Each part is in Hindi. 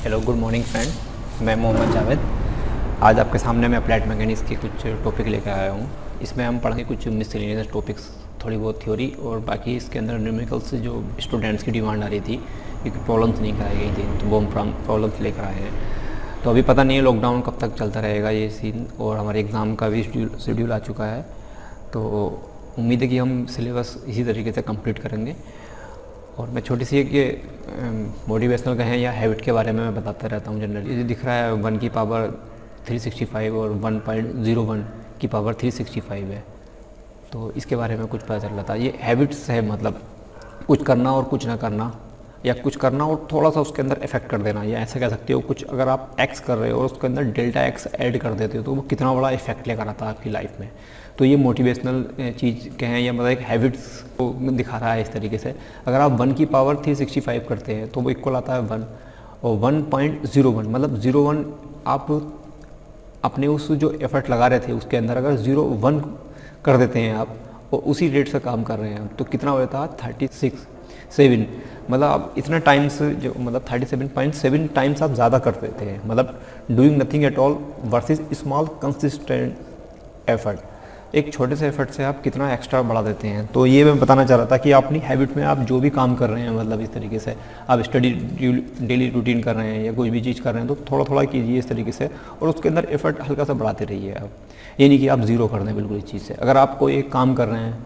Hello, good morning friend. मैं मोहम्मद जावेद। आज आपके सामने मैं अप्लाइड मैकेनिक्स के कुछ टॉपिक लेकर आया हूँ। इसमें हम पढ़ेंगे कुछ मिसलेनियस टॉपिक्स, थोड़ी बहुत थ्योरी, और बाकी इसके अंदर न्यूमेरिकल्स से जो स्टूडेंट्स की डिमांड आ रही थी क्योंकि प्रॉब्लम्स नहीं कराई गई थी, तो वो हम प्रॉब्लम्स लेकर आए हैं। तो अभी पता नहीं है लॉकडाउन कब तक चलता रहेगा ये सीन, और हमारे एग्ज़ाम का भी शेड्यूल आ चुका है। तो उम्मीद है कि हम सिलेबस इसी तरीके से कंप्लीट करेंगे। और मैं छोटी सी एक मोटिवेशनल कहें या हैबिट के बारे में मैं बताता रहता हूँ जनरली। ये दिख रहा है 1 की पावर 365 और 1.01 की पावर 365 है। तो इसके बारे में कुछ पता चल रहा था। ये हैबिट्स है, मतलब कुछ करना और कुछ ना करना, या कुछ करना और थोड़ा सा उसके अंदर इफेक्ट कर देना, या ऐसा कह सकते हो कुछ अगर आप एक्स कर रहे हो और उसके अंदर डेल्टा एक्स ऐड कर देते हो तो वो कितना बड़ा इफेक्ट लेकर आता है आपकी लाइफ में। तो ये मोटिवेशनल चीज़ कहें या मतलब एक हैबिट्स को दिखा रहा है इस तरीके से। अगर आप 1 की पावर 365 करते हैं तो वो इक्वल आता है 1, और 1.01 मतलब 01 आप अपने उस जो एफर्ट लगा रहे थे उसके अंदर अगर 0.1 कर देते हैं आप, और उसी रेट से काम कर रहे हैं तो कितना हो जाता है 36.7, मतलब आप इतना टाइम्स जो मतलब 37.7 टाइम्स आप ज़्यादा कर देते हैं। मतलब doing nothing at all versus small consistent effort. एक छोटे से एफर्ट से आप कितना एक्स्ट्रा बढ़ा देते हैं। तो ये मैं बताना चाह रहा था कि अपनी हैबिट में आप जो भी काम कर रहे हैं, मतलब इस तरीके से आप स्टडी डेली रूटीन कर रहे हैं या कोई भी चीज़ कर रहे हैं, तो थोड़ा थोड़ा कीजिए इस तरीके से, और उसके अंदर एफर्ट हल्का सा बढ़ाते रहिए आप। ये नहीं कि आप ज़ीरो कर दें बिल्कुल इस चीज़ से। अगर आप कोई एक काम कर रहे हैं,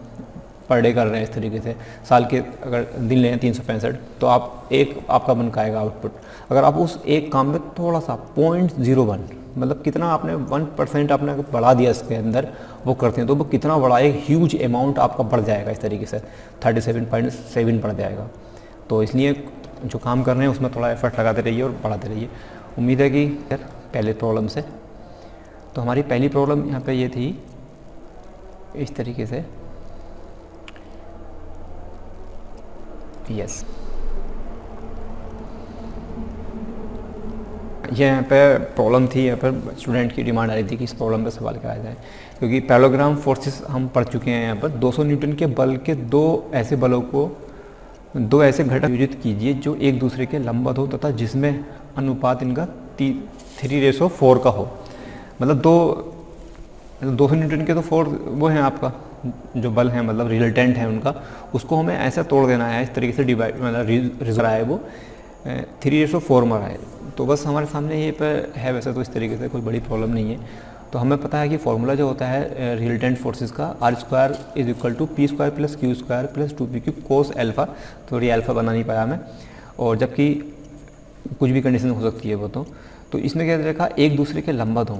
पर डे कर रहे हैं इस तरीके से, साल के अगर दिन लें 365, तो आप एक आपका बन का आएगा आउटपुट। अगर आप उस एक काम में थोड़ा सा 0.01 मतलब कितना आपने 1% आपने बढ़ा दिया इसके अंदर वो करते हैं, तो वो कितना बड़ा एक ह्यूज अमाउंट आपका बढ़ जाएगा इस तरीके से, 37.7 बढ़ जाएगा। तो इसलिए जो काम कर रहे हैं उसमें थोड़ा एफर्ट लगाते रहिए और बढ़ाते रहिए। उम्मीद है कि पहले प्रॉब्लम से, तो हमारी पहली प्रॉब्लम यहाँ पे ये थी इस तरीके से, यस, ये यहाँ पे प्रॉब्लम थी। यहाँ पर स्टूडेंट की डिमांड आ रही थी कि इस प्रॉब्लम पे सवाल कराया जाए, क्योंकि पैरेललोग्राम फोर्सेस हम पढ़ चुके हैं। यहाँ पर 200 न्यूटन के बल के दो ऐसे घटक योजित कीजिए जो एक दूसरे के लंबवत हो तथा जिसमें अनुपात इनका 3:4 का हो। मतलब 200 न्यूटन के तो फोर्स वो हैं आपका जो बल है, मतलब रिजल्टेंट है उनका, उसको हमें ऐसा तोड़ देना है इस तरीके से डिवाइड, मतलब रिजल्ट है वो 3:4 में है। तो बस हमारे सामने ये पर है, वैसे तो इस तरीके से कोई बड़ी प्रॉब्लम नहीं है। तो हमें पता है कि फॉर्मूला जो होता है रिजल्टेंट फोर्सेस का, R² = P² + Q² + 2P³ cos alpha. थोड़ी अल्फ़ा बना नहीं पाया मैं, और जबकि कुछ भी कंडीशन हो सकती है वो। तो इसमें क्या देखा, एक दूसरे के लंबवत हों,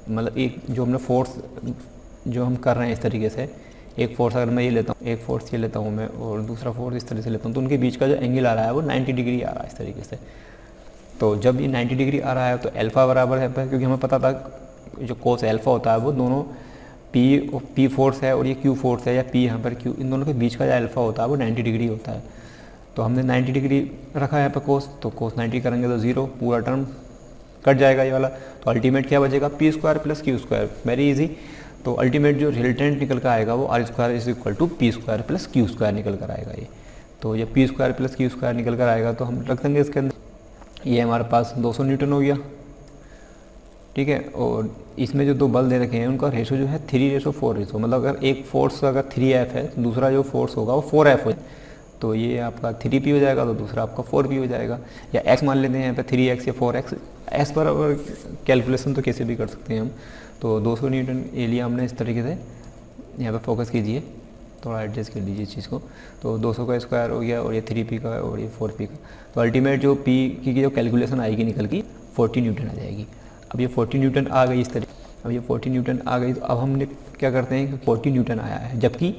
मतलब एक जो हमने फोर्स जो हम कर रहे हैं इस तरीके से, एक फोर्स अगर मैं ये लेता हूँ, एक फोर्स ये लेता हूँ मैं, और दूसरा फोर्स इस तरह से लेता हूँ, तो उनके बीच का जो एंगल आ रहा है वो 90 डिग्री आ रहा है इस तरीके से। तो जब ये 90 डिग्री आ रहा है तो अल्फ़ा बराबर है, क्योंकि हमें पता था जो कोस अल्फ़ा होता है वो दोनों पी फोर्स है और ये क्यू फोर्स है, या पी यहाँ पर क्यू, इन दोनों के बीच का जो अल्फ़ा होता है वो 90 डिग्री होता है। तो हमने 90 डिग्री रखा है यहाँ पर कोस, तो कोस 90 करेंगे तो 0, पूरा टर्म कट जाएगा ये वाला। तो अल्टीमेट क्या बचेगा, P² + Q², वेरी इजी। तो अल्टीमेट जो रिजल्टेंट निकल कर आएगा वो R² = P² + Q² निकल कर आएगा ये। तो ये P² + Q² निकल कर आएगा तो हम रख देंगे इसके अंदर। ये हमारे पास 200 न्यूटन हो गया, ठीक है। और इसमें जो दो बल दे रखे हैं उनका रेशो जो है 3:4 रेशो, मतलब अगर एक फोर्स अगर 3F है तो दूसरा जो फोर्स होगा वो 4F हो। तो ये आपका 3P हो जाएगा, तो दूसरा आपका 4P हो जाएगा। या x मान लेते हैं यहाँ पे 3x या 4x, s पर कैलकुलेशन तो कैसे भी कर सकते हैं हम। तो 200 न्यूटन ये लिया हमने इस तरीके से। यहाँ पे फोकस कीजिए, थोड़ा एडजस्ट कर लीजिए इस चीज़ को। तो 200 का स्क्वायर हो गया, और ये 3P का और ये 4P का। तो अल्टीमेट जो P की जो कैलकुलेशन आएगी निकल की 40 न्यूटन आ जाएगी। अब ये 40 न्यूटन आ गई इस तरीके, अब ये 40 न्यूटन आ गई, तो अब हमने क्या करते हैं कि 40 न्यूटन आया है, जबकि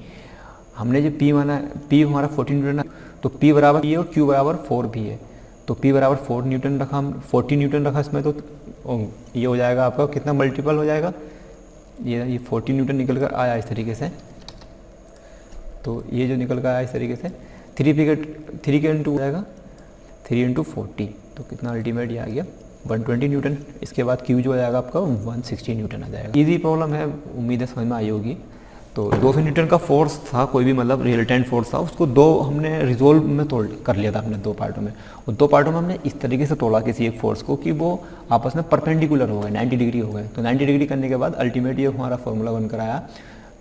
हमने जो P माना, P हमारा 40 न्यूटन, तो P बराबर P और Q बराबर 4P है। तो P बराबर 4 न्यूटन रखा, हम 40 न्यूटन रखा इसमें, तो ये हो जाएगा आपका कितना मल्टीपल हो जाएगा, ये 40 न्यूटन निकल कर आया इस तरीके से। तो ये जो निकल कर आया इस तरीके से 3 के इंटू हो जाएगा 3 × 40, तो कितना अल्टीमेट ये आ गया 120 न्यूटन। इसके बाद Q जो हो जाएगा आपका 160 न्यूटन आ जाएगा। इजी प्रॉब्लम है, उम्मीद है समझ में आई होगी। तो 200 न्यूटन का फोर्स था, कोई भी मतलब रिजल्टेंट फोर्स था, उसको दो हमने रिजोल्व में तोड़ कर लिया था अपने दो पार्टों में। और दो पार्टों में हमने इस तरीके से तोड़ा किसी एक फोर्स को कि वो आपस में परपेंडिकुलर हो गए, 90 डिग्री हो गए। तो 90 डिग्री करने के बाद अल्टीमेट ये हमारा फॉर्मूला बनकर आया,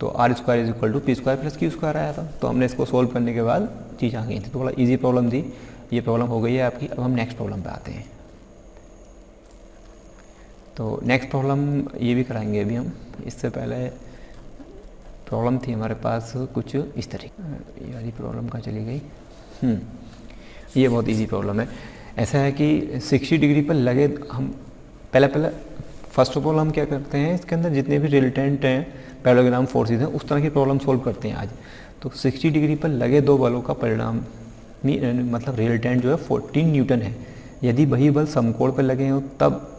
तो R square is equal to P square plus Q square आया था। तो हमने इसको सोल्व करने के बाद चीज़ आ गई थी, थोड़ा ईजी प्रॉब्लम थी, ये प्रॉब्लम हो गई है आपकी। अब हम नेक्स्ट प्रॉब्लम पे आते हैं। तो नेक्स्ट प्रॉब्लम ये भी कराएंगे अभी हम। इससे पहले प्रॉब्लम थी हमारे पास कुछ इस तरीके, ये वाली प्रॉब्लम कहाँ चली गई। ये बहुत इजी प्रॉब्लम है। ऐसा है कि 60 डिग्री पर लगे, हम पहले फर्स्ट ऑफ ऑल हम क्या करते हैं, इसके अंदर जितने भी रिजल्टेंट हैं पैरेललोग्राम फोर्सेज हैं उस तरह की प्रॉब्लम सोल्व करते हैं आज। तो 60 डिग्री पर लगे दो बलों का परिणाम मतलब रिजल्टेंट जो है 14 न्यूटन है। यदि वही बल समकोण पर लगे हों तब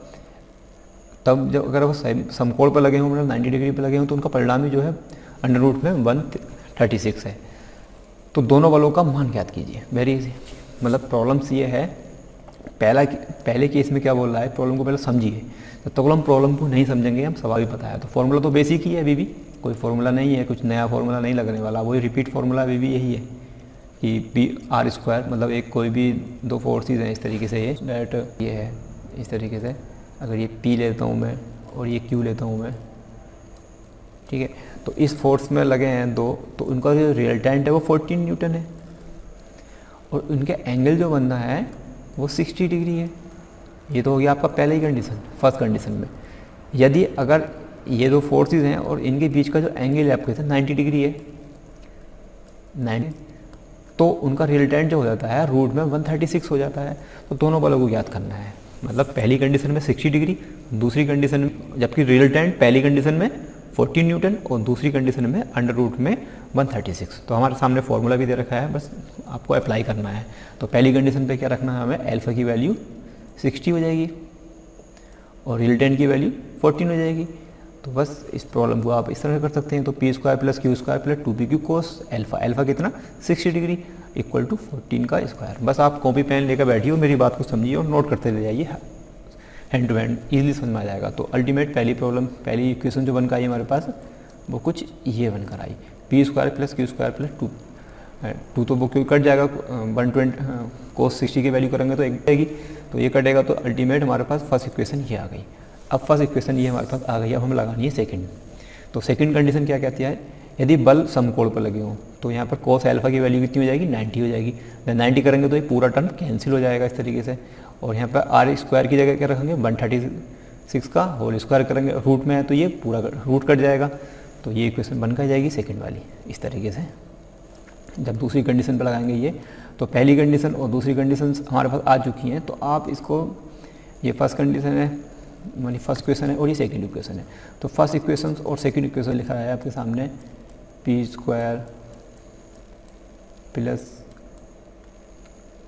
जब अगर वो समकोण पर लगे हों मतलब 90 डिग्री पर लगे हों तो उनका परिणाम ही जो है अंडर रूट में 136 है। तो दोनों बलों का मान ज्ञात कीजिए। वेरी इजी, मतलब प्रॉब्लम्स ये है, पहले केस में क्या बोल रहा है, प्रॉब्लम को पहले समझिए। जब तक हम प्रॉब्लम को नहीं समझेंगे हम सवाल भी पता है। तो फॉर्मूला तो बेसिक ही है, अभी भी कोई फॉर्मूला नहीं है, कुछ नया फॉर्मूला नहीं लगने वाला, वही रिपीट फॉर्मूला अभी भी यही है कि पी आर स्क्वायर, मतलब एक कोई भी दो फोर्सेज हैं इस तरीके से, ये डेट ये है इस तरीके से, अगर ये पी लेता हूँ मैं और ये क्यू लेता हूँ मैं, ठीक है। तो इस फोर्स में लगे हैं दो, तो उनका जो रिजल्टेंट है वो 14 न्यूटन है और उनके एंगल जो बनना है वो 60 डिग्री है। ये तो हो गया आपका पहले ही कंडीशन, फर्स्ट कंडीशन में। यदि अगर ये दो फोर्सेस हैं और इनके बीच का जो एंगल है आपके साथ 90 डिग्री है 90, तो उनका रिजल्टेंट जो हो जाता है रूट में 136 हो जाता है। तो दोनों बलों को ज्ञात करना है, मतलब पहली कंडीशन में 60 डिग्री, दूसरी कंडीशन में, जबकि रिजल्टेंट पहली कंडीशन में 14 न्यूटन और दूसरी कंडीशन में अंडर रूट में 136। तो हमारे सामने फॉर्मूला भी दे रखा है, बस आपको अप्लाई करना है। तो पहली कंडीशन पे क्या रखना है हमें, अल्फा की वैल्यू 60 हो जाएगी और रिजल्टेंट की वैल्यू 14 हो जाएगी। तो बस इस प्रॉब्लम को आप इस तरह कर सकते हैं। तो P square plus Q square plus 2pq cos alpha, alpha कितना 60 डिग्री इक्वल टू 14 का स्क्वायर। बस आप कॉपी पेन लेकर बैठिए और मेरी बात को समझिए और नोट करते रह जाइए, हैंड टू हैंड ईजिली समझ में आ जाएगा। तो अल्टीमेट पहली इक्वेशन जो बनकर आई हमारे पास वो कुछ ये बनकर आई, P square plus Q square plus 2 तो वो क्यों कट जाएगा, 120 कोस 60 की वैल्यू करेंगे तो एक आएगी, तो ये कटेगा। तो अल्टीमेट हमारे पास फर्स्ट इक्वेशन ये आ गई। अब फर्स्ट इक्वेशन ये हमारे पास आ गई, अब हम लगानी है सेकंड। तो सेकंड कंडीशन क्या कहती है, यदि बल समकोण पर लगे हों तो यहाँ पर कोस अल्फा की वैल्यू कितनी हो जाएगी, 90 हो जाएगी। जब 90 करेंगे तो ये पूरा टर्म कैंसिल हो जाएगा इस तरीके से। और यहाँ पर आर स्क्वायर की जगह क्या रखेंगे, 136 का होल स्क्वायर करेंगे, रूट में है तो ये पूरा रूट कट जाएगा। तो ये इक्वेशन बनकर जाएगी सेकंड वाली इस तरीके से। जब दूसरी कंडीशन पर लगाएंगे ये, तो पहली कंडीशन और दूसरी कंडीशन हमारे पास आ चुकी हैं। तो आप इसको, ये फर्स्ट कंडीशन है मानी फर्स्ट इक्वेशन है और ये सेकंड इक्वेशन है। तो फर्स्ट इक्वेशन और सेकंड इक्वेशन लिखा है आपके सामने, P square plus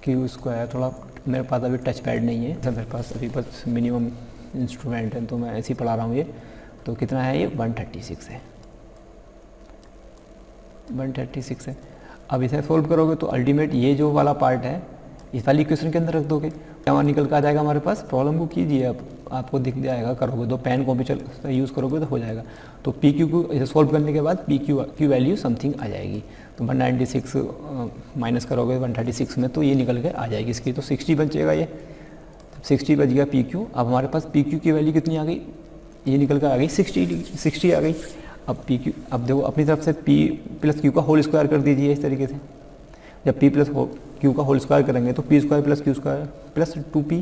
Q square. थोड़ा मेरे पास अभी टच पैड नहीं है, तो मेरे पास अभी बस मिनिमम इंस्ट्रूमेंट है तो मैं ऐसे ही पढ़ा रहा हूँ ये। तो कितना है ये 136 है, 136 है। अब इसे सोल्व करोगे तो अल्टीमेट ये जो वाला पार्ट है इस वाली इक्वेशन के अंदर रख दोगे, क्या निकल कर आ जाएगा हमारे पास। प्रॉब्लम को कीजिए, आप आपको दिख जाएगा, करोगे तो पेन कॉपी यूज़ करोगे तो हो जाएगा। तो पी क्यू को इसे सोल्व करने के बाद पी क्यू वैल्यू समथिंग आ जाएगी। तो 196 माइनस करोगे 136 में तो ये निकल के आ जाएगी इसकी। तो 60 बचेगा, ये 60 बच गया पी क्यू। अब हमारे पास पी क्यू की वैल्यू कितनी आ गई, ये निकल कर आ गई 60 आ गई। अब पी क्यू, अब देखो अपनी तरफ से पी प्लस क्यू का होल स्क्वायर कर दीजिए इस तरीके से। जब पी प्लस क्यू का होल स्क्वायर करेंगे तो P square plus Q square plus 2p,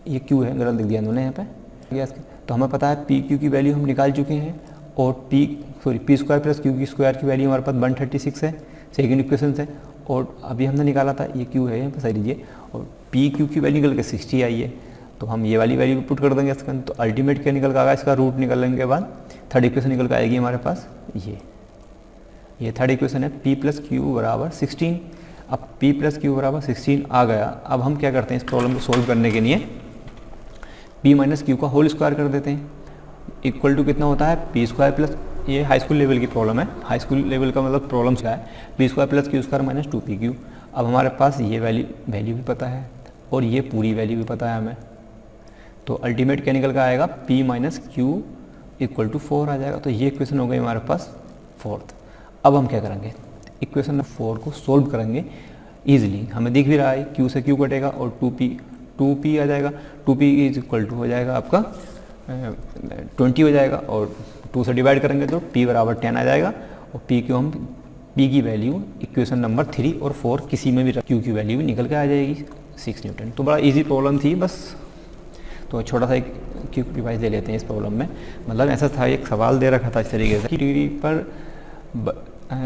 ये क्यू है, गलत लिख दिया इन्होंने यहाँ पे। तो हमें पता है पी क्यू की वैल्यू हम निकाल चुके हैं और पी स्क्वायर प्लस क्यू की स्क्वायर की वैल्यू हमारे पास 136 है, सेकेंड इक्वेशन से। और अभी हमने निकाला था ये क्यू है, यहाँ पर सही लीजिए, और पी क्यू की वैल्यू निकल के 60 आई है। तो हम ये वाली वैल्यू पुट कर देंगे इसका। तो अल्टीमेट क्या निकल कर आएगा, इसका रूट निकलने के बाद थर्ड इक्वेशन निकल कर आएगी हमारे पास ये थर्ड इक्वेशन है, पी प्लस क्यू बराबर 16। अब p प्लस क्यू बराबर 16 आ गया। अब हम क्या करते हैं, इस प्रॉब्लम को सोल्व करने के लिए p माइनस क्यू का होल स्क्वायर कर देते हैं। इक्वल टू कितना होता है, पी स्क्वायर प्लस, ये हाई स्कूल लेवल की प्रॉब्लम है, हाई स्कूल लेवल का मतलब प्रॉब्लम क्या है, P square plus Q square minus 2pq। अब हमारे पास ये वैल्यू भी पता है और ये पूरी वैल्यू भी पता है हमें। तो अल्टीमेट क्या निकल कर आएगा, p minus Q equal to 4 आ जाएगा। तो ये क्वेश्चन हो गई हमारे पास फोर्थ। अब हम क्या करेंगे, इक्वेशन नंबर 4 को सोल्व करेंगे ईजिली। हमें दिख भी रहा है Q से Q कटेगा और 2P आ जाएगा। 2P इज इक्वल टू हो जाएगा आपका 20 हो जाएगा, और 2 से डिवाइड करेंगे तो P बराबर 10 आ जाएगा। और P की वैल्यू इक्वेशन नंबर 3 और 4 किसी में भी Q की वैल्यू भी निकल के आ जाएगी 6 न्यूटन। तो बड़ा इजी प्रॉब्लम थी बस। तो छोटा सा एक क्विक रिवाइज ले लेते हैं इस प्रॉब्लम में। मतलब ऐसा था, एक सवाल दे रखा था इस तरीके से कि डिग्री पर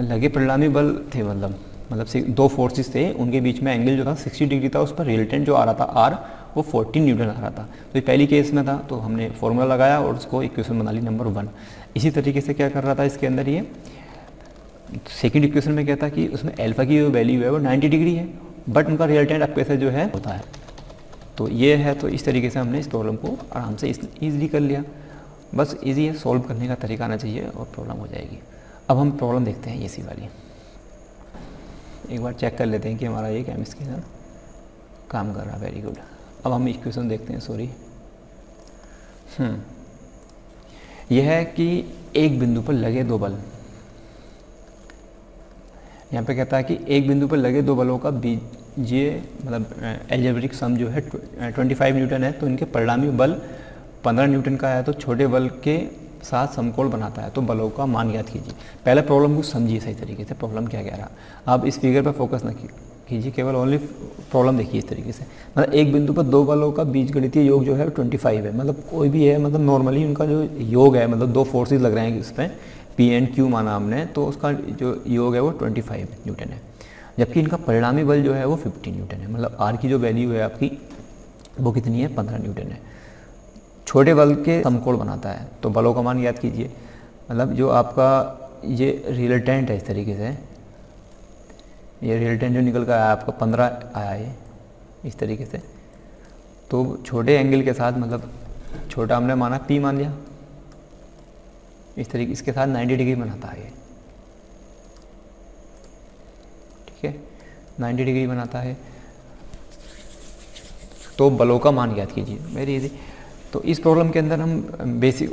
लगे परिणामी बल थे, मतलब से 2 फोर्सेस थे, उनके बीच में एंगल जो था 60 डिग्री था, उस पर रिजल्टेंट जो आ रहा था R वो 14 न्यूटन आ रहा था। तो ये पहली केस में था, तो हमने फॉर्मूला लगाया और उसको इक्वेशन बना ली नंबर 1। इसी तरीके से क्या कर रहा था इसके अंदर, ये सेकंड इक्वेशन में क्या था कि उसमें अल्फा की जो वैल्यू है वो 90 डिग्री है, बट उनका रिजल्टेंट अब कैसे जो है होता है। तो ये है, तो इस तरीके से हमने इस प्रॉब्लम को आराम से ईजिली कर लिया। बस ईजी है, सॉल्व करने का तरीका आना चाहिए और प्रॉब्लम हो जाएगी। अब हम प्रॉब्लम देखते हैं ये सी वाली, एक बार चेक कर लेते हैं कि हमारा ये केमिस्ट्री के साथ काम कर रहा है। Very good. अब हम इक्वेशन देखते हैं, सॉरी। यह है कि एक बिंदु पर लगे 2 बल, यहाँ पे कहता है कि एक बिंदु पर लगे 2 बलों का बीजीय मतलब एल्जेब्रिक सम जो है 25 न्यूटन है, तो इनके परिणामी बल 15 न्यूटन का है, तो छोटे बल के साथ समकोण बनाता है, तो बलों का मान ज्ञात कीजिए। पहले प्रॉब्लम को समझिए सही तरीके से, प्रॉब्लम क्या कह रहा है। आप इस फिगर पर फोकस न कीजिए, केवल ओनली प्रॉब्लम देखिए इस तरीके से। मतलब एक बिंदु पर 2 बलों का बीजगणितीय योग जो है 25 है, मतलब कोई भी है, मतलब नॉर्मली उनका जो योग है, मतलब 2 फोर्सेज लग रहे हैं इस पर, P एंड Q माना हमने, तो उसका जो योग है वो 25 न्यूटन है, जबकि इनका परिणामी बल जो है वो 15 न्यूटन है। मतलब R की जो वैल्यू है आपकी वो कितनी है, 15 न्यूटन है। छोटे बल के समकोण बनाता है, तो बलों का मान याद कीजिए। मतलब जो आपका ये रिजल्टेंट है इस तरीके से, ये रिजल्टेंट जो निकल कर आया आपका 15 आया है इस तरीके से। तो छोटे एंगल के साथ, मतलब छोटा हमने माना P मान लिया इस तरीके, इसके साथ 90 डिग्री बनाता है ये, ठीक है, 90 डिग्री बनाता है। तो बलों का मान याद कीजिए, वेरी इजी। तो इस प्रॉब्लम के अंदर हम बेसिक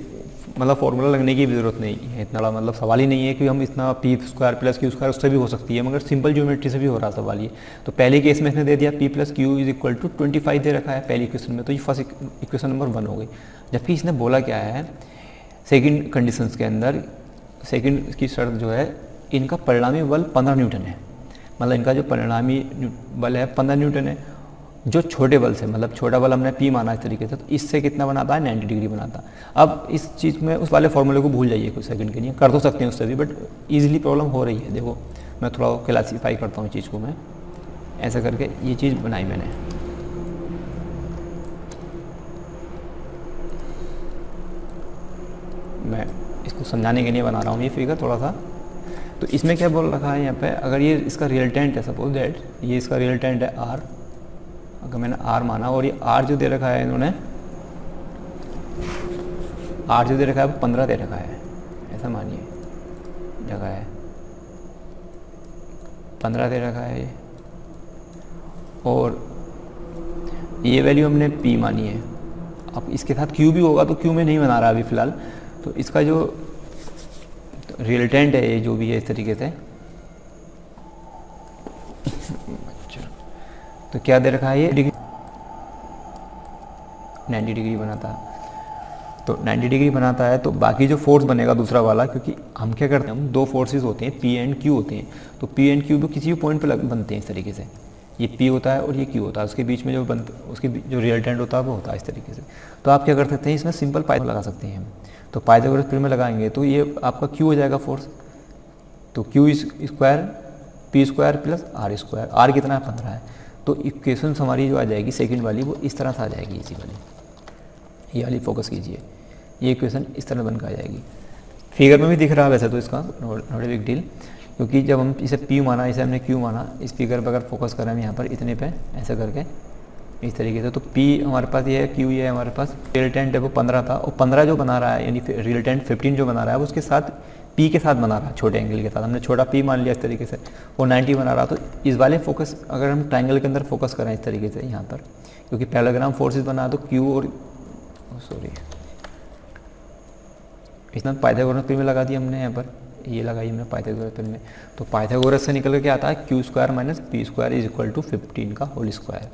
मतलब फॉर्मूला लगने की भी ज़रूरत नहीं है इतना, मतलब सवाल ही नहीं है कि हम इतना P² + Q² उससे भी हो सकती है, मगर सिंपल ज्योमेट्री से भी हो रहा सवाल ये। तो पहले केस में इसने दे दिया P + Q = 25 दे रखा है पहली इक्वेशन में, तो ये फर्स्ट इक्वेशन नंबर 1 हो गई। जबकि इसने बोला क्या है सेकंड कंडीशंस के अंदर, सेकंड की शर्त जो है, इनका परिणामी बल 15 न्यूटन है, मतलब इनका जो परिणामी बल है 15 न्यूटन है, जो छोटे बल से, मतलब छोटा बल हमने P माना इस तरीके से, तो इससे कितना बनाता है, 90 डिग्री बनाता है। अब इस चीज़ में उस वाले फॉर्मूले को भूल जाइए कुछ सेकंड के लिए, कर तो सकते हैं उससे भी, बट ईजिली प्रॉब्लम हो रही है। देखो मैं थोड़ा क्लासीफाई करता हूँ चीज़ को, मैं ऐसा करके ये चीज़ बनाई मैंने। मैं इसको समझाने के लिए बना रहा हूँ ये फिगर थोड़ा सा। तो इसमें क्या बोल रखा है यहाँ पे, अगर ये इसका रिजल्टेंट है, सपोज दैट ये इसका रिजल्टेंट है R, अगर मैंने R माना, और ये R जो दे रखा है इन्होंने, R जो दे रखा है वो 15 दे रखा है, ऐसा मानिए जगह है 15 दे रखा है ये, और ये वैल्यू हमने P मानी है। अब इसके साथ Q भी होगा, तो Q में नहीं बना रहा अभी फ़िलहाल। तो इसका जो रिजल्टेंट है ये जो भी है इस तरीके से, तो क्या दे रखा है ये 90 डिग्री बनाता है। तो 90 डिग्री बनाता है, तो बाकी जो फोर्स बनेगा दूसरा वाला, क्योंकि हम क्या करते हैं, हम 2 फोर्सेस होते हैं P एंड Q होते हैं, तो P एंड Q भी किसी भी पॉइंट पे बनते हैं इस तरीके से, ये P होता है और ये Q होता है, उसके बीच में जो उसके जो रिजल्टेंट होता है वो होता है इस तरीके से। तो आप क्या कर सकते हैं, इसमें सिंपल पाइथागोरस लगा सकते हैं हम। तो पाइथागोरस थ्योरम में लगाएंगे तो ये आपका Q हो जाएगा फोर्स, तो Q² P² + R², R कितना है 15 है। तो इक्वेशन हमारी जो आ जाएगी सेकंड वाली, वो इस तरह से आ जाएगी, इसी वाली, ये वाली फोकस कीजिए, ये इक्वेशन इस तरह बनकर आ जाएगी। फिगर में भी दिख रहा है वैसे तो इसका, नॉट ए बिग डील, क्योंकि जब हम इसे P माना, इसे हमने Q माना, इस फिगर पर अगर फोकस करें हम यहाँ पर इतने पे ऐसा करके इस तरीके से, तो P हमारे पास ये है, Q ये है हमारे पास, रिजल्टेंट है वो 15 था, और 15 जो बना रहा है, यानी रिजल्टेंट 15 जो बना रहा है वो उसके साथ P के साथ बना रहा है, छोटे एंगल के साथ, हमने छोटा P मान लिया इस तरीके से, वो 90 बना रहा। तो इस वाले फोकस अगर हम ट्रायंगल के अंदर फोकस करें इस तरीके से यहाँ पर, क्योंकि पैरेललोग्राम फोर्सेस बना, तो Q और सॉरी इसमें पाइथागोरस थ्योरम में लगा दिया हमने यहाँ पर ये लगाई हमने पाइथागोरस में। तो पाइथागोरस से निकल कर क्या आता है, Q square minus P square is equal to 15 का होल स्क्वायर।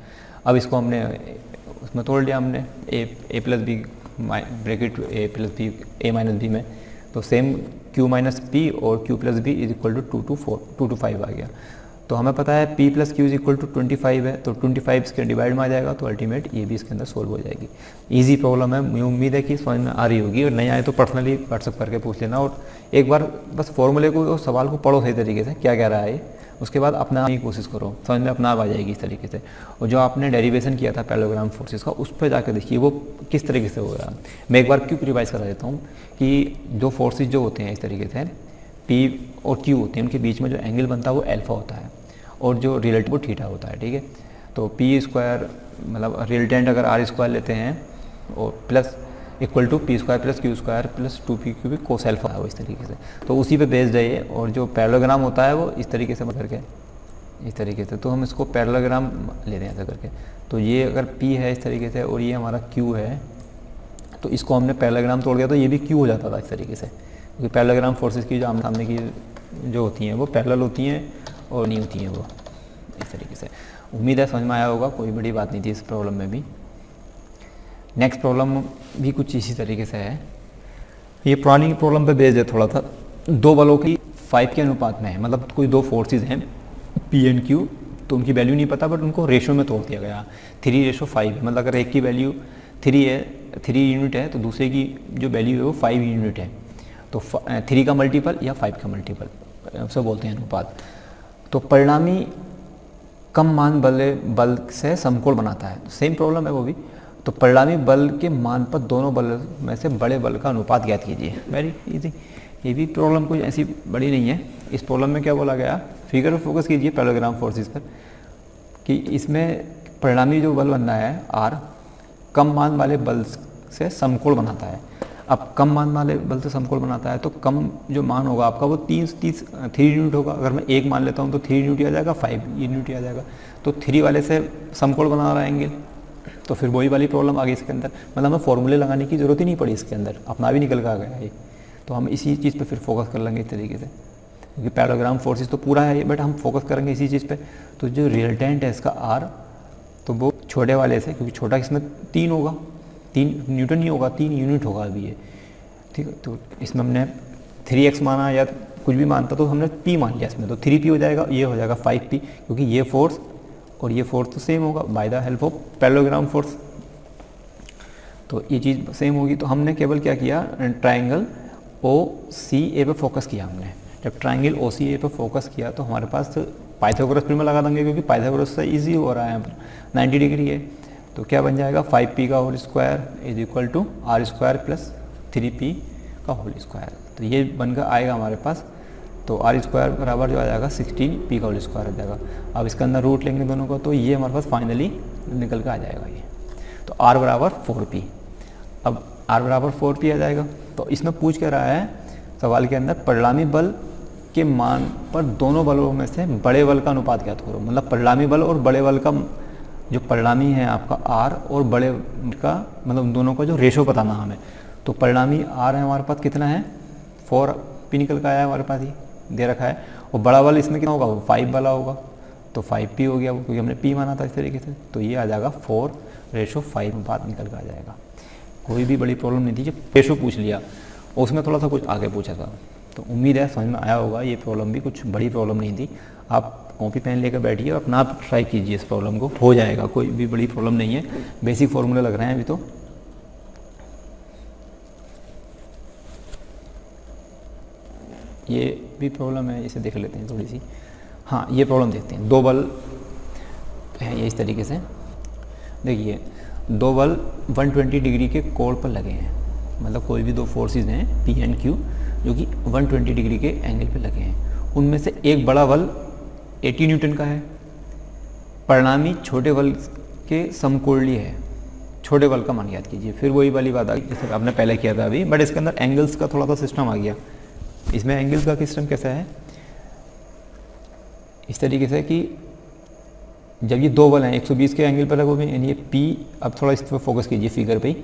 अब इसको हमने उसमें तोड़ लिया हमने A plus B bracket A plus B A minus B में, तो सेम क्यू माइनस पी और Q plus B is equal to 2 to 5 आ गया। तो हमें पता है P plus Q is equal to 25 है, तो 25 इसके डिवाइड में आ जाएगा, तो अल्टीमेट ये भी इसके अंदर सोल्व हो जाएगी। इजी प्रॉब्लम है, मुझे उम्मीद है कि समझ में आ रही होगी, और नहीं आए तो पर्सनली व्हाट्सअप करके पूछ लेना, और एक बार बस फॉर्मूले को और सवाल को पढ़ो सही तरीके से क्या कह रहा है, उसके बाद अपना ही कोशिश करो, समझ में अपना आ जाएगी इस तरीके से। और जो आपने डेरिवेशन किया था पैरेललोग्राम फोर्सेस का, उस पर जाकर देखिए वो किस तरीके से हो रहा है। मैं एक बार क्यों रिवाइज करा देता हूँ कि जो फोर्सेस जो होते हैं इस तरीके से P और Q होते हैं, उनके बीच में जो एंगल बनता है वो अल्फा होता है, और जो रिलेटिव वो थीटा होता है, ठीक है। तो पी स्क्वायर मतलब रिलेटेंट अगर आर स्क्वायर लेते हैं और plus equal to P square plus Q square plus 2p Q cos alpha है वो इस तरीके से, तो उसी पे बेस्ड है ये। और जो पैरेललोग्राम होता है वो इस तरीके से बन करके इस तरीके से, तो हम इसको पैरेललोग्राम लेते हैं ऐसा करके। तो ये अगर p है इस तरीके से और ये हमारा q है, तो इसको हमने पैरेललोग्राम तोड़ दिया तो ये भी q हो जाता था इस तरीके से, क्योंकि पैरेललोग्राम फोर्सेस की जो आमने सामने की जो होती हैं वो पैरेलल होती हैं और नहीं होती हैं वो इस तरीके से। उम्मीद है समझ में आया होगा, कोई बड़ी बात नहीं थी इस प्रॉब्लम में भी। नेक्स्ट प्रॉब्लम भी कुछ इसी तरीके से है, ये पुरानी प्रॉब्लम पे बेस्ड है थोड़ा सा। दो बलों की 5 के अनुपात में है, मतलब कोई दो फोर्सेस हैं P एंड Q, तो उनकी वैल्यू नहीं पता बट उनको रेशो में तोड़ दिया गया 3:5 है। मतलब अगर एक की वैल्यू 3 यूनिट है तो दूसरे की जो वैल्यू है वो 5 यूनिट है, तो 3 का मल्टीपल या 5 का मल्टीपल उसे बोलते हैं अनुपात। तो परिणामी कम मान बल से समकोण बनाता है, तो सेम प्रॉब्लम है वो भी। तो परिणामी बल के मान पर दोनों बल में से बड़े बल का अनुपात ज्ञात कीजिए। वेरी इजी, ये भी प्रॉब्लम कोई ऐसी बड़ी नहीं है। इस प्रॉब्लम में क्या बोला गया, फिगर पर फोकस कीजिए पैरेललोग्राम फोर्सेस पर, कि इसमें परिणामी जो बल बनना है R कम मान वाले बल से समकोण बनाता है। अब कम मान वाले बल से समकोण बनाता है तो कम जो मान होगा आपका वो 3 यूनिट होगा। अगर मैं 1 मान लेता हूँ तो 3 यूनिट आ जाएगा, 5 यूनिट आ जाएगा, तो 3 वाले से समकोण बना रहा है एंगल, तो फिर वही वाली प्रॉब्लम आ गई इसके अंदर। मतलब हमें फॉर्मूले लगाने की ज़रूरत ही नहीं पड़ी इसके अंदर, अपना भी निकल कर आ गया ये। तो हम इसी चीज़ पे फिर फोकस कर लेंगे इस तरीके से, क्योंकि पैरेललोग्राम फोर्सेस तो पूरा है ये, बट हम फोकस करेंगे इसी चीज़ पे। तो जो रिजल्टेंट है इसका R, तो वो छोटे वाले से, क्योंकि छोटा इसमें 3 होगा, 3 न्यूटन नहीं होगा, 3 यूनिट होगा अभी ये, ठीक है। तो इसमें हमने 3x माना या कुछ भी मानता तो हमने p मान लिया इसमें, तो 3p हो जाएगा, ये हो जाएगा 5p, क्योंकि ये फोर्स और ये फोर्स तो सेम होगा by the help of parallelogram force, तो ये चीज़ सेम होगी। तो हमने केवल क्या किया, ट्राइंगल OCA पे फोकस किया हमने। जब ट्राइंगल OCA पे फोकस किया तो हमारे पास पाइथागोरस प्रिमा लगा देंगे, क्योंकि पाइथागोरस से ईजी हो रहा है यहाँ पर, 90 डिग्री है। तो क्या बन जाएगा, 5p का whole square is equal to R square plus 3p का होल स्क्वायर। तो ये बनकर आएगा हमारे पास, तो R स्क्वायर बराबर जो आ जाएगा 16p का होल स्क्वायर आ जाएगा। अब इसके अंदर रूट लेंगे दोनों को, तो ये हमारे पास फाइनली निकल कर आ जाएगा ये। तो R बराबर 4p, अब R बराबर 4p आ जाएगा। तो इसमें पूछ के रहा है सवाल के अंदर, परिणामी बल के मान पर दोनों बलों में से बड़े बल का अनुपात ज्ञात करो। मतलब परिणामी बल और बड़े बल का, जो परिणामी है आपका R और बड़े का, मतलब दोनों का जो रेशो बताना हमें। तो परिणामी R है हमारे पास कितना है, 4p निकल का आया हमारे पास, ही दे रखा है। और बड़ा बल इसमें कितना होगा, वो 5 वाला होगा, तो 5p हो गया वो, क्योंकि हमने p माना था इस तरीके से। तो ये आ जाएगा 4:5 अनुपात निकल कर आ जाएगा। कोई भी बड़ी प्रॉब्लम नहीं थी, जब रेशो पूछ लिया और उसमें थोड़ा सा कुछ आगे पूछा था। तो उम्मीद है समझ में आया होगा, ये प्रॉब्लम भी कुछ बड़ी प्रॉब्लम नहीं थी। आप कॉपी पेन लेकर बैठिए और अपना आप ट्राई कीजिए इस प्रॉब्लम को, हो जाएगा, कोई भी बड़ी प्रॉब्लम नहीं है। बेसिक फॉर्मूले लग रहे हैं अभी तो। ये भी प्रॉब्लम है, इसे देख लेते हैं थोड़ी सी। हाँ, ये प्रॉब्लम देखते हैं। दो बल है ये इस तरीके से, देखिए दो बल 120 डिग्री के कोण पर लगे हैं। मतलब कोई भी दो फोर्सेस हैं P एंड Q जो कि 120 डिग्री के एंगल पे लगे हैं। उनमें से एक बड़ा बल 80 न्यूटन का है, परिणामी छोटे बल के समकोणीय है। छोटे बल का मान याद कीजिए। फिर वही वाली बात आ गई जैसे आपने पहले किया था अभी, बट इसके अंदर एंगल्स का थोड़ा सा सिस्टम आ गया। इसमें एंगल्स का सिस्टम कैसा है, इस तरीके से कि जब ये दो बल हैं 120 के एंगल पर लगे हुए हैं, यानी ये P, अब थोड़ा इस पर फोकस कीजिए फिगर पे ही।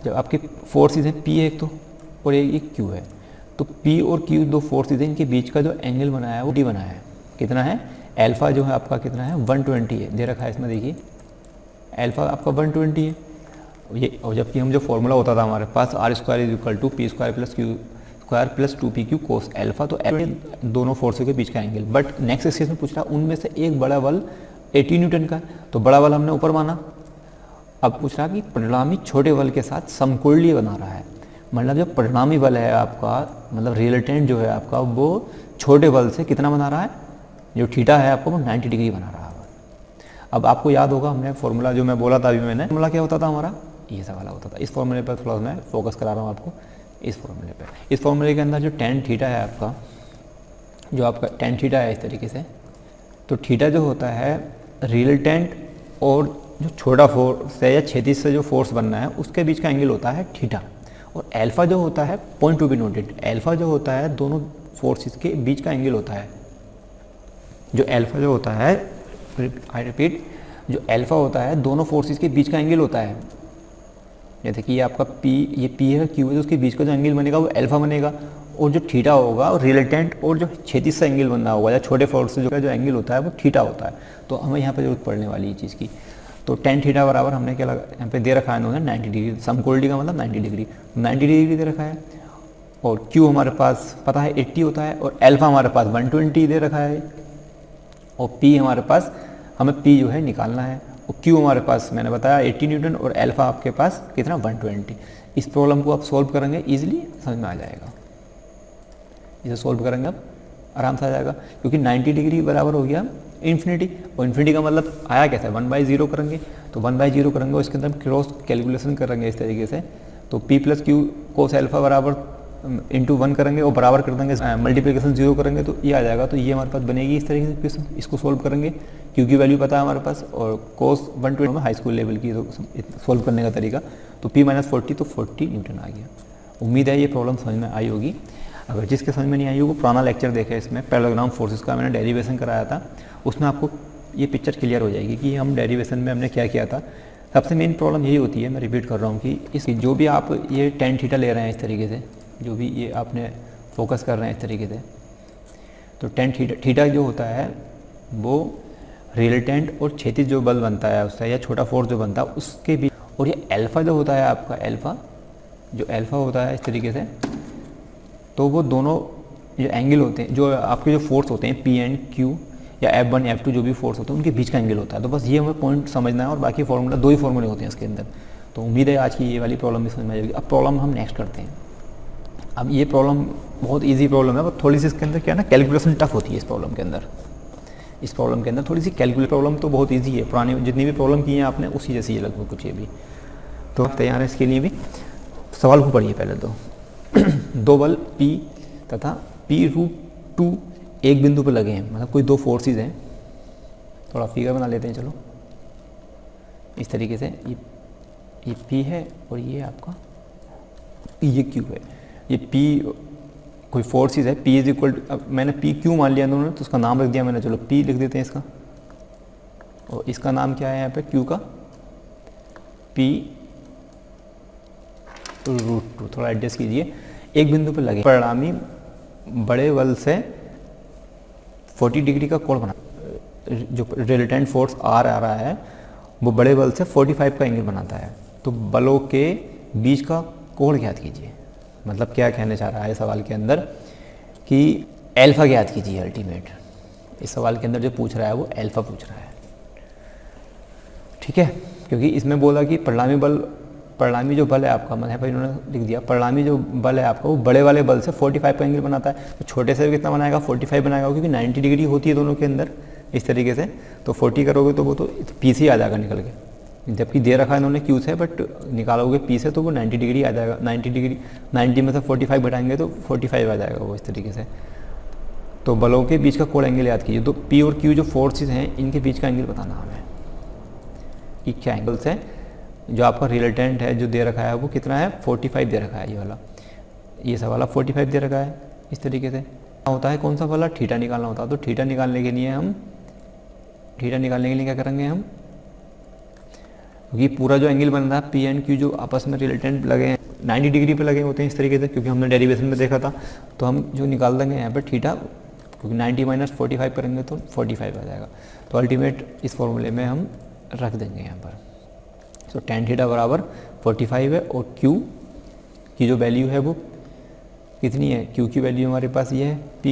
जब आपके फोर्सेस हैं P है एक तो, और एक Q है, तो P और Q दो फोर्सेज हैं, इनके बीच का जो एंगल बनाया है वो डी बनाया है, कितना है, अल्फा जो है आपका कितना है 120 है, दे रखा है इसमें देखिए, अल्फा आपका 120 है ये। और जबकि हम जो फॉर्मूला होता था हमारे पास R square is equal to P square plus Q square plus 2PQ cos alpha, तो दोनों फोर्सों के बीच का एंगल। बट नेक्स्ट केस में पूछ रहा है उनमें से एक बड़ा बल 80 न्यूटन का, तो बड़ा बल हमने ऊपर माना। अब पूछ रहा कि परिणामी छोटे बल के साथ समकोणीय बना रहा है, मतलब जो परिणामी बल है आपका, मतलब रिजल्टेंट जो है आपका, वो छोटे बल से कितना बना रहा है, जो थीटा है आपका वो 90 डिग्री बना रहा है। अब आपको याद होगा हमने फॉर्मूला जो मैं बोला था अभी मैंने, फॉर्मूला क्या होता था हमारा, ये सब वाला होता था। इस फॉर्मूले पर थोड़ा मैं फोकस करा रहा हूँ आपको, इस फॉर्मूले पे। इस फॉर्मूले के अंदर जो tan थीटा है आपका, जो आपका tan थीटा है इस तरीके से, तो थीटा जो होता है रिजल्टेंट और जो छोटा फोर्स है या क्षैतिज से जो फोर्स बनना है उसके बीच का एंगल होता है थीटा। और अल्फा जो होता है, point to be noted, alpha जो होता है दोनों फोर्सेस के बीच का एंगल होता है। जो अल्फा जो होता है, आई रिपीट, जो अल्फा होता है दोनों फोर्सेस के बीच का एंगल होता है। जैसे कि ये आपका P, ये P है, Q है, तो उसके बीच का जो एंगल बनेगा वो अल्फा बनेगा, और जो थीटा होगा और रिजल्टेंट और जो क्षैतिज से एंगल बनना होगा या छोटे फोर्स से जो एंगल होता है वो थीटा होता है। तो हमें यहाँ पे जरूरत पड़ने वाली है चीज़ की। तो tan थीटा बराबर हमने क्या लगा, यहाँ पे दे रखा है उन्होंने 90 डिग्री, समकोणीय का मतलब 90 डिग्री, 90 डिग्री दे रखा है। और Q हमारे पास पता है 80 होता है, और अल्फा हमारे पास 120 दे रखा है, और P हमारे पास, हमें P जो है निकालना है, और Q हमारे पास मैंने बताया 80 न्यूटन, और अल्फा आपके पास कितना 120। इस प्रॉब्लम को आप सॉल्व करेंगे इजीली समझ में आ जाएगा, इसे सॉल्व करेंगे आप आराम से आ जाएगा, क्योंकि 90 डिग्री बराबर हो गया इन्फिनिटी, और इन्फिनिटी का मतलब आया कैसा है 1/0 करेंगे, तो 1/0 करेंगे और इसके अंदर हम क्रॉस कैलकुलेशन करेंगे इस तरीके से। तो P plus Q cos alpha बराबर इंटू 1 करेंगे और बराबर कर देंगे, मल्टीप्लिकेशन 0 करेंगे तो ये आ जाएगा। तो ये हमारे पास बनेगी इस तरीके से क्वेश्चन, इसको सोल्व करेंगे, Q की वैल्यू पता है हमारे पास, और कोस 120 में हाई स्कूल लेवल की तो सोल्व करने का तरीका। तो P - 40 तो 40 न्यूटन आ गया। उम्मीद है ये प्रॉब्लम समझ में आई होगी। अगर जिसके समझ में नहीं आई होगी पुराना लेक्चर देखे, इसमें पैरेललोग्राम फोर्सेस का मैंने डेरिवेशन कराया था, उसमें आपको ये पिक्चर क्लियर हो जाएगी कि हम डेरिवेशन में हमने क्या किया था। सबसे मेन प्रॉब्लम यही होती है, मैं रिपीट कर रहा हूँ, कि इस जो भी आप ये tan थीटा ले रहे हैं इस तरीके से, जो भी ये आपने फोकस कर रहे हैं इस तरीके से, तो tan थीटा जो होता है वो रिजल्टेंट और क्षैतिज जो बल बनता है उसका, या छोटा फोर्स जो बनता है उसके भी, और ये अल्फा जो होता है आपका, अल्फा जो अल्फा होता है इस तरीके से, तो वो दोनों जो एंगल होते हैं, जो आपके जो फोर्स होते हैं P एंड Q या F1 F2 जो भी फोर्स होते हैं उनके बीच का एंगल होता है। तो बस ये हमें पॉइंट समझना है, और बाकी फॉर्मूला 2 ही फॉर्मूले होते हैं इसके अंदर। तो उम्मीद है आज की ये वाली प्रॉब्लम भी समझ में आ जाएगी। अब प्रॉब्लम हम नेक्स्ट करते हैं। अब ये प्रॉब्लम बहुत ईजी प्रॉब्लम है, पर थोड़ी सी इसके अंदर क्या है ना, कैलकुलेशन टफ होती है इस प्रॉब्लम के अंदर। इस प्रॉब्लम के अंदर थोड़ी सी कैलकुलेट, प्रॉब्लम तो बहुत ईजी है, पुरानी जितनी भी प्रॉब्लम की है आपने उसी जैसी है लगभग कुछ ये भी। तो तैयार है इसके लिए भी। सवाल को पढ़िए पहले तो। दो बल P तथा P√2 एक बिंदु पर लगे हैं, मतलब कोई दो फोर्सेज हैं। थोड़ा फिगर बना लेते हैं चलो, इस तरीके से, ये P है और ये आपका ये Q है। ये P कोई फोर्सेज है, P इज इक्वल टू, अब मैंने P Q मान लिया उन्होंने तो उसका नाम रख दिया मैंने, चलो P लिख देते हैं इसका, और इसका नाम क्या है यहाँ पे Q का, P√2। थोड़ा एडजस्ट कीजिए। एक बिंदु पर लगे, परिणामी बड़े बल से 40 डिग्री का कोण बना, जो रिजल्टेंट फोर्स R आ रहा है वो बड़े बल से 45 का एंगल बनाता है। तो बलों के बीच का कोण ज्ञात कीजिए। मतलब क्या कहने चाह रहा है सवाल के अंदर कि अल्फा ज्ञात कीजिए। अल्टीमेट इस सवाल के अंदर जो पूछ रहा है वो अल्फा पूछ रहा है, ठीक है। क्योंकि इसमें बोला कि परिणामी जो बल है आपका, मतलब यहाँ पर इन्होंने लिख दिया परिणामी जो बल है आपका वो बड़े वाले बल से 45 का एंगल बनाता है। तो छोटे से कितना बनाएगा, 45 बनाएगा, क्योंकि 90 डिग्री होती है दोनों के अंदर इस तरीके से। तो 40 करोगे तो वो तो P से आ जाएगा निकल के, जबकि दे रखा है इन्होंने Q से, बट निकालोगे P से तो वो 90 डिग्री आ जाएगा। 90 में से 45 घटाएंगे तो 45 आ जाएगा वो इस तरीके से। तो बलों के बीच का कोण एंगल याद कीजिए। तो P और Q जो फोर्सेज हैं इनके बीच का एंगल बताना हमें कि क्या एंगल से, जो आपका रिजल्टेंट है जो दे रखा है वो कितना है, 45 दे रखा है। ये वाला, ये सब वाला 45 दे रखा है इस तरीके से। होता है कौन सा वाला, थीटा निकालना होता है। तो थीटा निकालने के लिए क्या करेंगे हम, क्योंकि पूरा जो एंगल बन रहा है P एंड Q जो आपस में रिजल्टेंट लगे हैं 90 डिग्री पे लगे होते हैं इस तरीके से, क्योंकि हमने डेरिवेशन में देखा था। तो हम जो निकाल देंगे यहाँ पर थीटा, क्योंकि 90 माइनस 45 करेंगे तो 45 आ जाएगा। तो अल्टीमेट इस फॉर्मूले में हम रख देंगे यहाँ पर। तो tan थीटा बराबर 45 है, और Q की जो वैल्यू है वो कितनी है, Q की वैल्यू हमारे पास ये है P।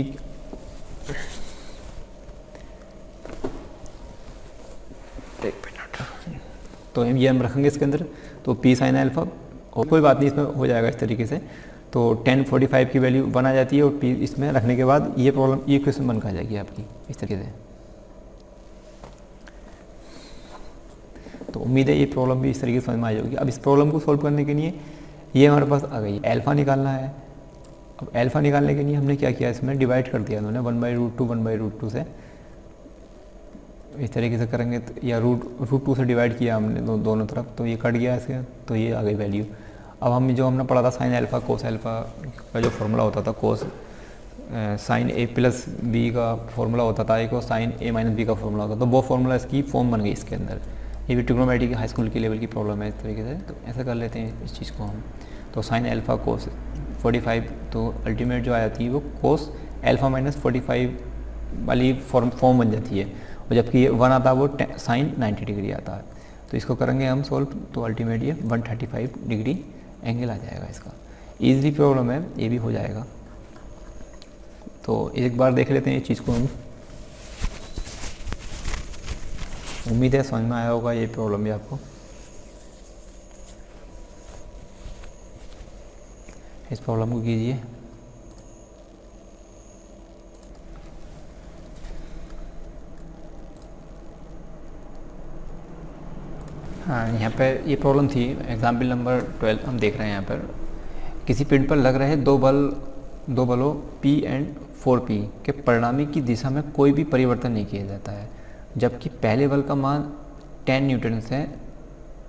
एक मिनट, तो ये हम रखेंगे इसके अंदर, तो P साइन अल्फा, और कोई बात नहीं इसमें हो जाएगा इस तरीके से। तो tan 45 की वैल्यू बन आ जाती है, और P इसमें रखने के बाद ये प्रॉब्लम, ये क्वेश्चन बन कर आ जाएगी आपकी इस तरीके से। तो उम्मीद है ये प्रॉब्लम भी इस तरीके से समझ में आ जाएगी। अब इस प्रॉब्लम को सॉल्व करने के लिए ये हमारे पास आ गई, अल्फ़ा निकालना है। अब अल्फ़ा निकालने के लिए हमने क्या किया, इसमें डिवाइड कर दिया उन्होंने 1/√2 1/√2 से, इस तरीके से करेंगे तो, या रूट 2 से डिवाइड किया हमने दोनों तरफ, तो ये कट गया इसके, तो ये आ गई वैल्यू। अब हम जो हमने पढ़ा था साइन अल्फ़ा कोस अल्फ़ा का जो फॉर्मूला होता था, कोस साइन ए प्लस बी का फॉर्मूला होता था एक, और साइन ए माइनस बी का फॉर्मूला होता था, तो वो फॉर्मूला इसकी फॉर्म बन गई इसके अंदर। ये भी ट्रिग्नोमेट्री की हाई स्कूल की लेवल की प्रॉब्लम है इस तरीके से। तो ऐसा कर लेते हैं इस चीज़ को हम, तो साइन अल्फ़ा कोस 45, तो अल्टीमेट जो आ जाती है वो कोस अल्फ़ा माइनस 45 वाली फॉर्म बन जाती है, और जबकि ये 1 आता है वो साइन 90 डिग्री आता है। तो इसको करेंगे हम सॉल्व, तो अल्टीमेट ये 135 डिग्री एंगल आ जाएगा इसका। ईजिली प्रॉब्लम है, ये भी हो जाएगा। तो एक बार देख लेते हैं इस चीज़ को हम। उम्मीद है समझ में आया होगा ये प्रॉब्लम भी आपको। इस प्रॉब्लम को कीजिए। हाँ, यहाँ पे ये प्रॉब्लम थी, एग्जाम्पल नंबर 12 हम देख रहे हैं। यहाँ पर किसी पिंड पर लग रहे दो बलों P एंड 4P के परिणामी की दिशा में कोई भी परिवर्तन नहीं किया जाता है, जबकि पहले बल का मान 10 न्यूटन से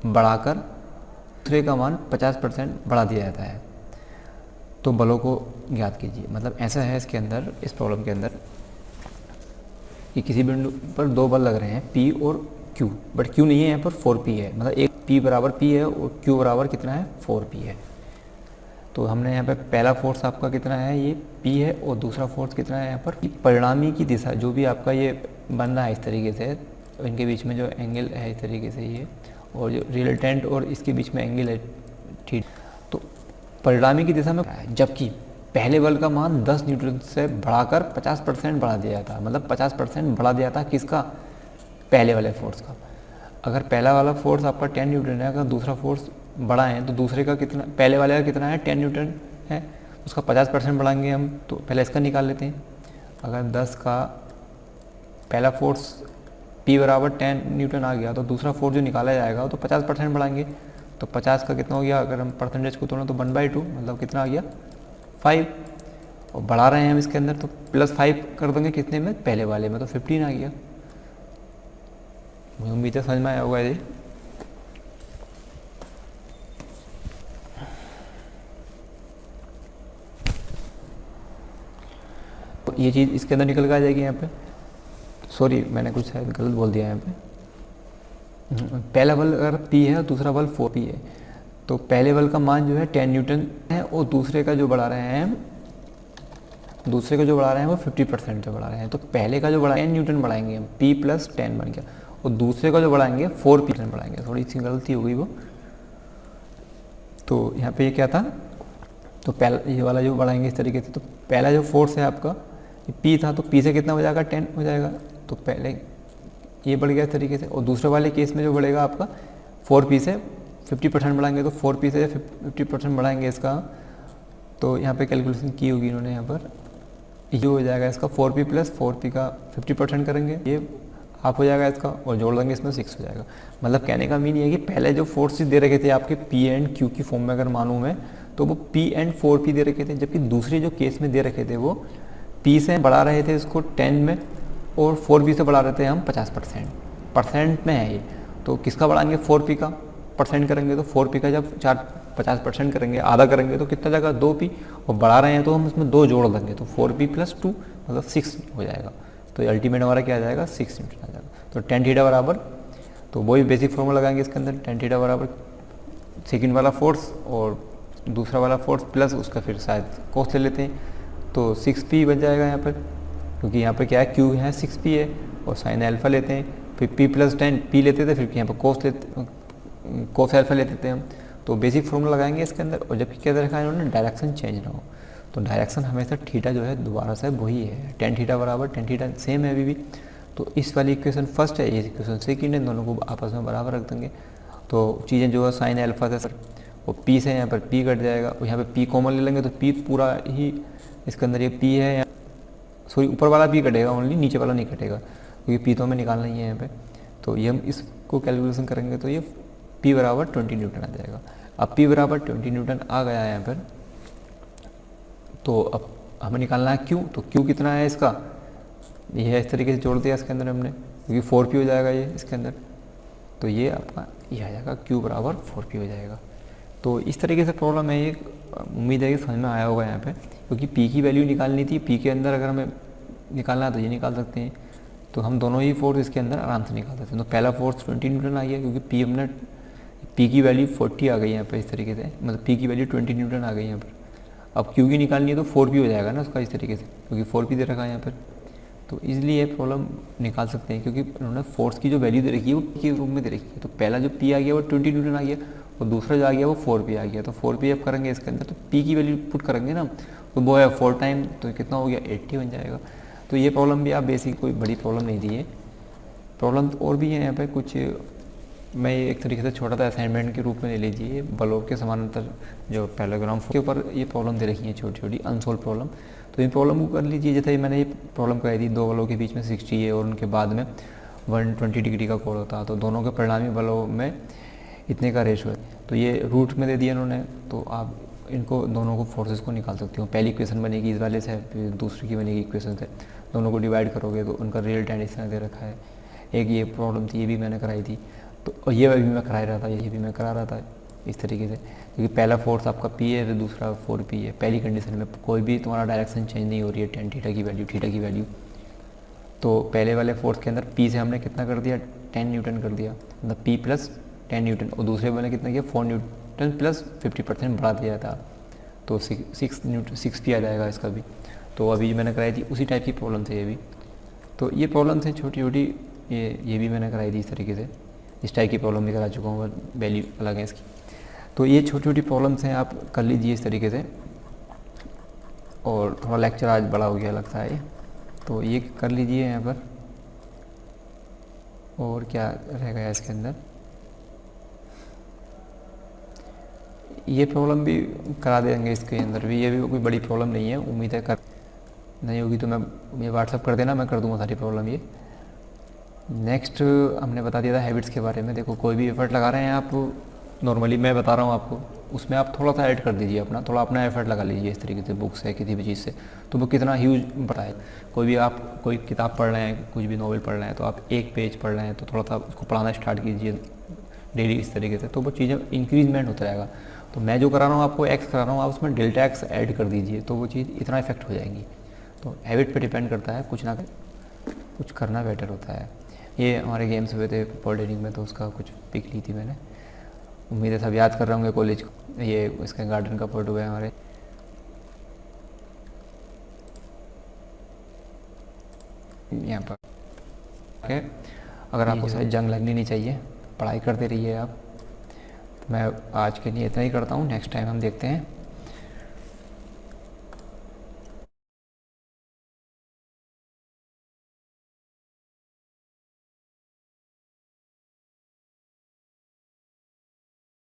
बढ़ाकर दूसरे का मान 50% बढ़ा दिया जाता है। तो बलों को ज्ञात कीजिए। मतलब ऐसा है इसके अंदर, इस प्रॉब्लम के अंदर, कि किसी बिंदु पर दो बल लग रहे हैं P और Q, बट Q नहीं है यहाँ पर 4P है। मतलब एक P बराबर P है और Q बराबर कितना है 4P है। तो हमने यहाँ पे पहला फोर्स आपका कितना है, ये P है, और दूसरा फोर्स कितना है यहाँ पर, परिणामी की दिशा जो भी आपका ये बन रहा है इस तरीके से, इनके बीच में जो एंगल है इस तरीके से ये, और जो रिजल्टेंट और इसके बीच में एंगल है, ठीक। तो परिणामी की दिशा में, जबकि पहले बल का मान 10 न्यूटन से बढ़ाकर 50% बढ़ा दिया था। मतलब 50% बढ़ा दिया था किसका, पहले वाले फोर्स का। अगर पहला वाला फोर्स आपका 10 न्यूटन है, अगर दूसरा फोर्स बड़ा है तो दूसरे का कितना, पहले वाले का कितना है 10 न्यूटन है, उसका 50% बढ़ाएंगे हम। तो पहले इसका निकाल लेते हैं। अगर 10 का पहला फोर्स P बराबर 10 न्यूटन आ गया, तो दूसरा फोर्स जो निकाला जाएगा तो 50% बढ़ाएंगे। तो 50 का कितना हो गया, अगर हम परसेंटेज को तोड़ें तो 1/2, मतलब कितना आ गया 5, और बढ़ा रहे हैं हम इसके अंदर, तो +5 कर देंगे कितने में, पहले वाले में, तो 15 आ गया। मुझे उम्मीद है समझ में आया होगा ये। तो ये चीज़ इसके अंदर निकल के आ जाएगी यहाँ पे। सॉरी, मैंने कुछ शायद गलत बोल दिया यहाँ पे। पहला बल अगर P है और दूसरा बल 4P है, तो पहले बल का मान जो है 10 न्यूटन है, और दूसरे का जो बढ़ा रहे हैं वो 50% जो बढ़ा रहे हैं। तो पहले का जो बढ़ा 10 न्यूटन बढ़ाएंगे हम, P + 10 बन गया, और दूसरे का जो बढ़ाएंगे 4P बढ़ाएंगे। थोड़ी सी गलती हो गई वो। तो यहाँ पे ये क्या था, तो पहला ये वाला जो बढ़ाएंगे इस तरीके से, तो पहला जो फोर्स है आपका P था, तो P से कितना हो जाएगा 10 हो जाएगा। तो पहले ये बढ़ गया इस तरीके से, और दूसरे वाले केस में जो बढ़ेगा आपका 4P से 50% बढ़ाएंगे, तो 4P से 50% बढ़ाएंगे इसका। तो यहाँ पे कैलकुलेशन की होगी इन्होंने, यहाँ पर ये हो जाएगा इसका 4P + 4P का 50% करेंगे, ये हाफ हो जाएगा इसका, और जोड़ देंगे इसमें 6 हो जाएगा। मतलब कहने का मीन ये है कि पहले जो फोर्सेस दे रखे थे आपके P एंड Q की फॉर्म में अगर मालूम है, तो वो P एंड 4P दे रखे थे, जबकि दूसरे जो केस में दे रखे थे वो P से बढ़ा रहे थे इसको 10 में, और 4P से बढ़ा रहे थे हम 50%। परसेंट में है ये, तो किसका बढ़ाएंगे 4P का परसेंट करेंगे, तो 4P का जब 50% करेंगे, आधा करेंगे, तो कितना जाएगा 2P, और बढ़ा रहे हैं तो हम उसमें 2 जोड़ देंगे, तो 4P + 2 मतलब 6 हो जाएगा। तो अल्टीमेट हमारा क्या आ जाएगा 6 न्यूटन आ जाएगा। तो tan थीटा बराबर, तो वही बेसिक फॉर्मूला लगाएंगे इसके अंदर, tan थीटा बराबर सेकंड वाला फोर्स और दूसरा वाला फोर्स प्लस उसका फिर शायद कोस ले लेते हैं, तो 6p बन जाएगा यहाँ पर, क्योंकि यहाँ पर क्या है Q है 6p है, और साइन अल्फ़ा लेते हैं, फिर p प्लस 10 p लेते थे, फिर यहाँ पर कोस अल्फ़ा लेते थे हम। तो बेसिक फॉर्मूला लगाएंगे इसके अंदर, और जबकि क्या रखा है इन्होंने, डायरेक्शन चेंज ना हो, तो डायरेक्शन हमेशा थीटा जो है दोबारा से वही है, टेन थीटा बराबर टेन थीटा सेम है अभी भी। तो इस वाली इक्वेशन फर्स्ट है, ये इक्वेशन सेकंड है, दोनों को आपस में बराबर रख देंगे। तो चीज़ें जो है साइन अल्फ़ा से सर, और p से यहाँ पर p कट जाएगा, और यहाँ पर p कॉमन ले लेंगे तो p पूरा ही इसके अंदर ये p है, सॉरी ऊपर वाला p कटेगा ओनली, नीचे वाला नहीं कटेगा, क्योंकि p तो हमें निकालना ही है यहाँ पे। तो ये हम इसको कैलकुलेशन करेंगे तो ये p बराबर 20 न्यूटन आ जाएगा। अब p बराबर 20 न्यूटन आ गया है यहाँ पर, तो अब हमें निकालना है q, तो q कितना है इसका, ये है इस तरीके से जोड़ दिया इसके अंदर हमने, क्योंकि 4p हो जाएगा ये इसके अंदर, तो ये आपका ये आ जाएगा q बराबर 4p हो जाएगा। तो इस तरीके से प्रॉब्लम है ये, उम्मीद है कि समझ में आया होगा यहाँ पे, क्योंकि p की वैल्यू निकालनी थी, p के अंदर अगर हमें निकालना है तो ये निकाल सकते हैं, तो हम दोनों ही फोर्स इसके अंदर आराम से निकाल सकते हैं। तो पहला फोर्स 20 न्यूटन आ गया, क्योंकि p की वैल्यू 40 आ गई यहाँ पे इस तरीके से, मतलब p की वैल्यू 20 न्यूटन आ गई यहाँ पर। अब q की निकालनी है तो 4p हो जाएगा ना उसका इस तरीके से, क्योंकि 4p दे रखा है यहाँ पर, तो इसलिए प्रॉब्लम निकाल सकते हैं, क्योंकि उन्होंने फोर्स की जो वैल्यू दे रखी है वो p के रूप में दे रखी है। तो पहला जो p आ गया वो 20 न्यूटन आ गया, और दूसरा जो आ गया वो 4p आ गया। तो 4p अब करेंगे इसके अंदर, तो p की वैल्यू पुट करेंगे ना, तो वो है 4 टाइम, तो कितना हो गया 80 बन जाएगा। तो ये प्रॉब्लम भी आप बेसिक कोई बड़ी प्रॉब्लम नहीं दी है, प्रॉब्लम और भी है यहाँ पे कुछ, मैं एक तरीके से छोटा सा असाइनमेंट के रूप में ले लीजिए, बलों के समानांतर जो पैराग्राम के ऊपर ये प्रॉब्लम दे रखी है, छोटी छोटी अनसोल्व प्रॉब्लम। तो इन प्रॉब्लम को कर लीजिए, जैसे मैंने ये प्रॉब्लम कराई थी, दो बलों के बीच में 60 है और उनके बाद में 120 डिग्री का कोण होता है, तो दोनों के परिणामी बलों में इतने का रेशो है, तो ये रूट में दे दिया इन्होंने। तो आप इनको दोनों को फोर्सेस को निकाल सकते हो, पहली इक्वेशन बनेगी इस वाले से, फिर दूसरी की बनेगी इक्वेशन से, दोनों को डिवाइड करोगे तो उनका रियल टाइम इस तरह दे रखा है। एक ये प्रॉब्लम थी, ये भी मैंने कराई थी, तो ये भी मैं करा रहा था, ये भी मैं करा रहा था इस तरीके से, क्योंकि पहला फोर्स आपका p है, फिर दूसरा 4p है। पहली कंडीशन में कोई भी तुम्हारा डायरेक्शन चेंज नहीं हो रही है, टेन थीटा की वैल्यू, तो पहले वाले फोर्स के अंदर p से हमने कितना कर दिया 10 न्यूटन कर दिया, मतलब p प्लस 10 न्यूटन, और दूसरे वाले कितना किया 4 न्यूटन प्लस 50% बढ़ा दिया था, तो 6p आ जाएगा इसका भी। तो अभी मैंने कराई थी उसी टाइप की प्रॉब्लम थे ये भी, तो ये प्रॉब्लम थे छोटी छोटी, ये भी मैंने कराई थी इस तरीके से, इस टाइप की प्रॉब्लम भी करा चुका हूँ, वैल्यू अलग है इसकी। तो ये छोटी छोटी प्रॉब्लम्स हैं, आप कर लीजिए इस तरीके से, और थोड़ा लेक्चर आज बड़ा हो गया लगता है, तो ये कर लीजिए यहाँ पर। और क्या रह गया इसके अंदर, ये प्रॉब्लम भी करा देंगे इसके अंदर भी, ये भी कोई बड़ी प्रॉब्लम नहीं है, उम्मीद है कर नहीं होगी तो मैं ये व्हाट्सअप कर देना, मैं कर दूँगा सारी प्रॉब्लम ये। नेक्स्ट हमने बता दिया था हैबिट्स के बारे में। देखो कोई भी एफर्ट लगा रहे हैं आप, नॉर्मली मैं बता रहा हूँ आपको, उसमें आप थोड़ा सा ऐड कर दीजिए अपना, थोड़ा अपना एफर्ट लगा लीजिए इस तरीके से, बुक से किसी भी चीज़ से, तो वो कितना ह्यूज बताए। कोई भी आप कोई किताब पढ़ रहे हैं, कुछ भी नॉवल पढ़ रहे हैं, तो आप एक पेज पढ़ रहे हैं तो थोड़ा सा उसको पढ़ाना स्टार्ट कीजिए डेली इस तरीके से, तो वो चीज़ें इंक्रीजमेंट होता रहेगा। तो मैं जो करा रहा हूँ आपको एक्स करा रहा हूँ, आप उसमें डेल्टा एक्स ऐड कर दीजिए, तो वो चीज़ इतना इफेक्ट हो जाएंगी। तो हैबिट पे डिपेंड करता है, कुछ ना कुछ करना बेटर होता है। ये हमारे गेम्स हुए थे पॉलिटेक्निक में, तो उसका कुछ पिक ली थी मैंने, उम्मीद है सब याद कर रहे होंगे कॉलेज को। ये इसका गार्डन का फोटो है हमारे, यहाँ पर। अगर आपको शायद जंग लगनी नहीं चाहिए, पढ़ाई करते रहिए आप। मैं आज के लिए इतना ही करता हूँ, नेक्स्ट टाइम हम देखते हैं।